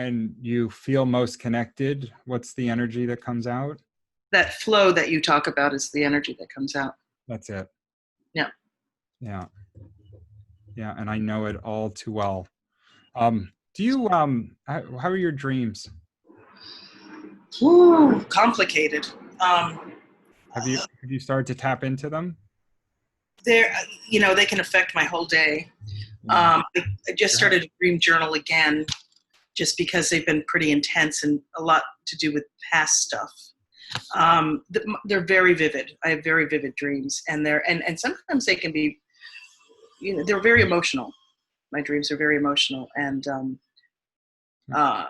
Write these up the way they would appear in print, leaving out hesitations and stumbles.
when you feel most connected, what's the energy that comes out? That flow that you talk about is the energy that comes out. That's it. Yeah. Yeah. Yeah. And I know it all too well. Do you, how are your dreams? Ooh, complicated. Have you started to tap into them? They're, they can affect my whole day. Yeah. I just You're ha- started a dream journal again, just because they've been pretty intense and a lot to do with past stuff. They're very vivid. I have very vivid dreams, and and sometimes they can be, they're very emotional. My dreams are very emotional, and uh,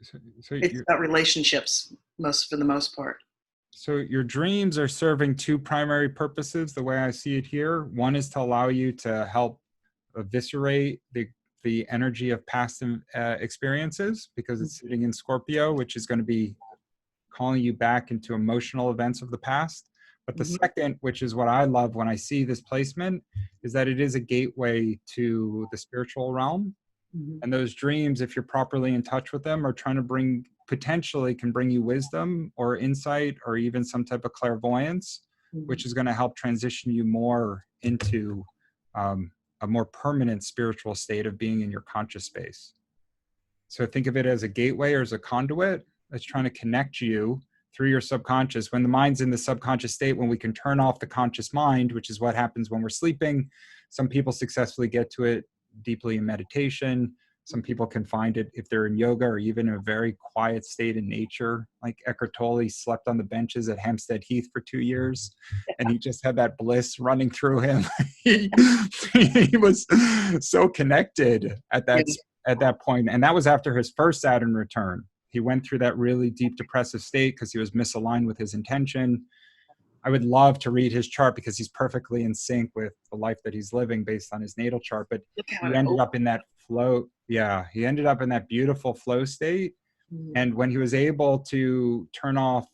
so it's about relationships for the most part. So your dreams are serving two primary purposes, the way I see it here. One is to allow you to help eviscerate the energy of past experiences, because it's sitting in Scorpio, which is going to be calling you back into emotional events of the past. But the second, which is what I love when I see this placement, is that it is a gateway to the spiritual realm. And those dreams, if you're properly in touch with them, are trying to bring, potentially can bring you wisdom or insight or even some type of clairvoyance, which is going to help transition you more into a more permanent spiritual state of being in your conscious space. So think of it as a gateway or as a conduit that's trying to connect you through your subconscious. When the mind's in the subconscious state, when we can turn off the conscious mind, which is what happens when we're sleeping, some people successfully get to it deeply in meditation. Some people can find it if they're in yoga or even in a very quiet state in nature. Like Eckhart Tolle slept on the benches at Hampstead Heath for 2 years, and he just had that bliss running through him. he was so connected at that point. And that was after his first Saturn return. He went through that really deep depressive state because he was misaligned with his intention. I would love to read his chart because he's perfectly in sync with the life that he's living based on his natal chart. But he ended up in that flow. Yeah, he ended up in that beautiful flow state. And when he was able to turn off,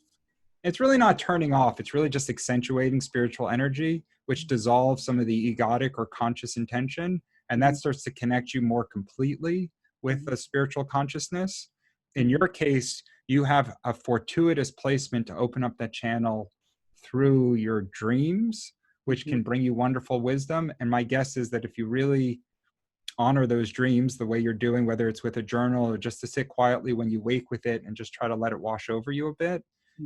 it's really not turning off, it's really just accentuating spiritual energy, which dissolves some of the egotic or conscious intention. And that starts to connect you more completely with a spiritual consciousness. In your case, you have a fortuitous placement to open up that channel through your dreams, which can bring you wonderful wisdom. And my guess is that if you really honor those dreams the way you're doing, whether it's with a journal or just to sit quietly when you wake with it and just try to let it wash over you a bit,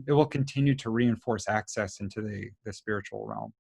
it will continue to reinforce access into the spiritual realm.